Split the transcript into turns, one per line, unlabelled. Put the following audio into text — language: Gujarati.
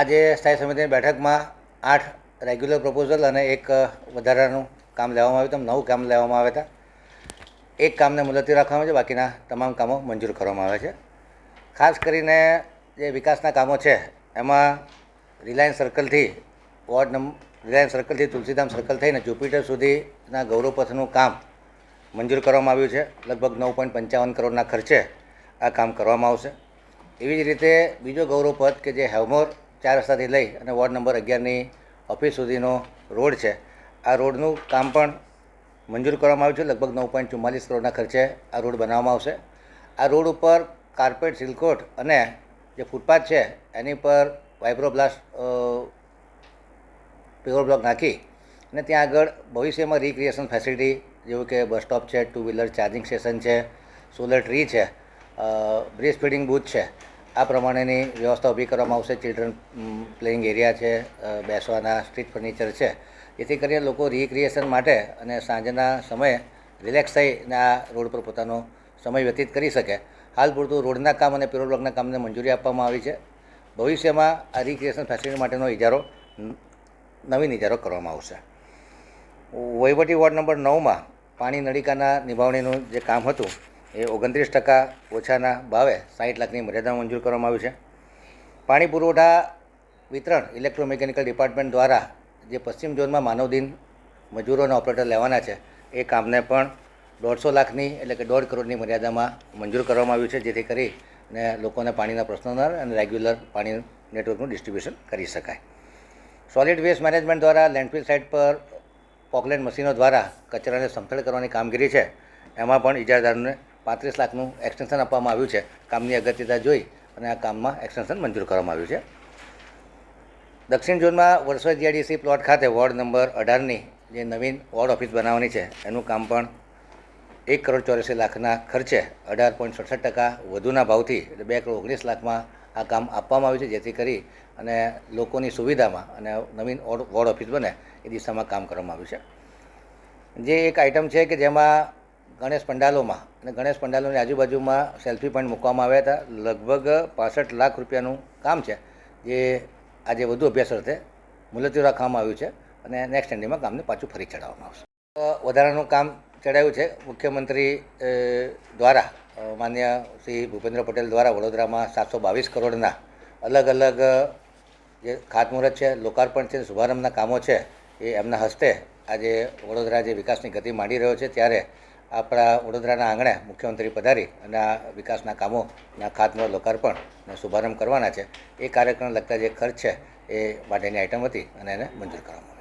આજે સ્થાયી સમિતિની બેઠકમાં 8 રેગ્યુલર પ્રપોઝલ અને એક વધારાનું કામ લેવામાં આવ્યું હતું. 9 કામ લેવામાં આવ્યા હતા. એક કામને મુલતવી રાખવામાં આવે છે, બાકીના તમામ કામો મંજૂર કરવામાં આવે છે. ખાસ કરીને જે વિકાસના કામો છે એમાં રિલાયન્સ સર્કલથી રિલાયન્સ સર્કલથી તુલસીધામ સર્કલ થઈને જ્યુપિટર સુધીના ગૌરવપથનું કામ મંજૂર કરવામાં આવ્યું છે. લગભગ 9.55 કરોડના ખર્ચે આ કામ કરવામાં આવશે. એવી જ રીતે બીજો ગૌરવપથ કે જે હેવમોર 4 રસ્તાથી લઈ અને વોર્ડ નંબર 11ની ઓફિસ સુધીનો રોડ છે, આ રોડનું કામ પણ મંજૂર કરવામાં આવ્યું છે. લગભગ 9.44 કરોડના ખર્ચે આ રોડ બનાવવામાં આવશે. આ રોડ ઉપર કાર્પેટ, સિલકોટ અને જે ફૂટપાથ છે એની પર વાઇબ્રોબ્લાસ્ટ પેવર બ્લોક નાખી અને ત્યાં આગળ ભવિષ્યમાં રિક્રિએશન ફેસિલિટી જેવું કે બસ સ્ટોપ છે, 2 વ્હીલર ચાર્જિંગ સ્ટેશન છે, સોલર ટ્રી છે, બ્રેસ્ટ ફીડિંગ બૂથ છે, આ પ્રમાણેની વ્યવસ્થા ઊભી કરવામાં આવશે. ચિલ્ડ્રન પ્લેઇંગ એરિયા છે, બેસવાના સ્ટ્રીટ ફર્નિચર છે, જેથી કરીને લોકો રિક્રિએશન માટે અને સાંજના સમયે રિલેક્સ થઈને આ રોડ પર પોતાનો સમય વ્યતીત કરી શકે. હાલ પૂરતું રોડના કામ અને પેરોલ બ્લોકના કામને મંજૂરી આપવામાં આવી છે. ભવિષ્યમાં આ રિક્રિએશન ફેસિલિટી માટેનો નવીન ઇજારો કરવામાં આવશે. વહીવટી વોર્ડ નંબર 9માં પાણી નળિકાના નિભાવણીનું જે કામ હતું એ 29% ઓછાના ભાવે 60 લાખની મર્યાદા મંજૂર કરવામાં આવ્યું છે. પાણી પુરવઠા વિતરણ ઇલેક્ટ્રોમિકેનિકલ ડિપાર્ટમેન્ટ દ્વારા જે પશ્ચિમ ઝોનમાં માનવદિન મજૂરો અને ઓપરેટર લેવાના છે એ કામને પણ 150 લાખની એટલે કે 1.5 કરોડની મર્યાદામાં મંજૂર કરવામાં આવ્યું છે, જેથી કરીને લોકોને પાણીના પ્રશ્નો ન અને રેગ્યુલર પાણી નેટવર્કનું ડિસ્ટ્રીબ્યુશન કરી શકાય. સોલિડ વેસ્ટ મેનેજમેન્ટ દ્વારા લેન્ડફિલ સાઇટ પર પોકલેન્ડ મશીનો દ્વારા કચરાને સમથળ કરવાની કામગીરી છે, એમાં પણ ઇજારદારોને 35 લાખનું એક્સટેન્શન આપવામાં આવ્યું છે. કામની અગત્યતા જોઈ અને આ કામમાં એક્સટેન્શન મંજૂર કરવામાં આવ્યું છે. દક્ષિણ ઝોનમાં વરસોઈ જીઆઈડીસી પ્લોટ ખાતે વોર્ડ નંબર 18ની જે નવીન વોર્ડ ઓફિસ બનાવવાની છે એનું કામ પણ 1 કરોડ 84 લાખના ખર્ચે 18.67% વધુના ભાવથી એટલે 2 કરોડ 19 લાખમાં આ કામ આપવામાં આવ્યું છે, જેથી કરી અને લોકોની સુવિધામાં અને નવીન વોર્ડ ઓફિસ બને એ દિશામાં કામ કરવામાં આવ્યું છે. જે એક આઇટમ છે કે જેમાં ગણેશ પંડાલોમાં અને ગણેશ પંડાલોની આજુબાજુમાં સેલ્ફી પોઈન્ટ મૂકવામાં આવ્યા હતા. લગભગ 65 લાખ રૂપિયાનું કામ છે, જે આજે વધુ અભ્યાસ અર્થે મુલતવી રાખવામાં આવ્યું છે અને નેક્સ્ટ એન્ડિંગમાં કામને પાછું ફરી ચડાવવામાં આવશે. વધારાનું કામ ચડાવ્યું છે મુખ્યમંત્રી દ્વારા, માન્ય શ્રી ભૂપેન્દ્ર પટેલ દ્વારા વડોદરામાં 722 કરોડના અલગ અલગ જે ખાતમુહૂર્ત છે, લોકાર્પણ છે, શુભારંભના કામો છે એ એમના હસ્તે આજે વડોદરા જે વિકાસની ગતિ માંડી રહ્યો છે ત્યારે આપણા વડોદરાના આંગણે મુખ્યમંત્રી પધારી અને આ વિકાસના કામોના ખાતમુહૂર્ત, લોકાર્પણ અને શુભારંભ કરવાના છે. એ કાર્યક્રમ લગતા જે ખર્ચ છે એ માટેની આઇટમ હતી અને એને મંજૂર કરવામાં આવી.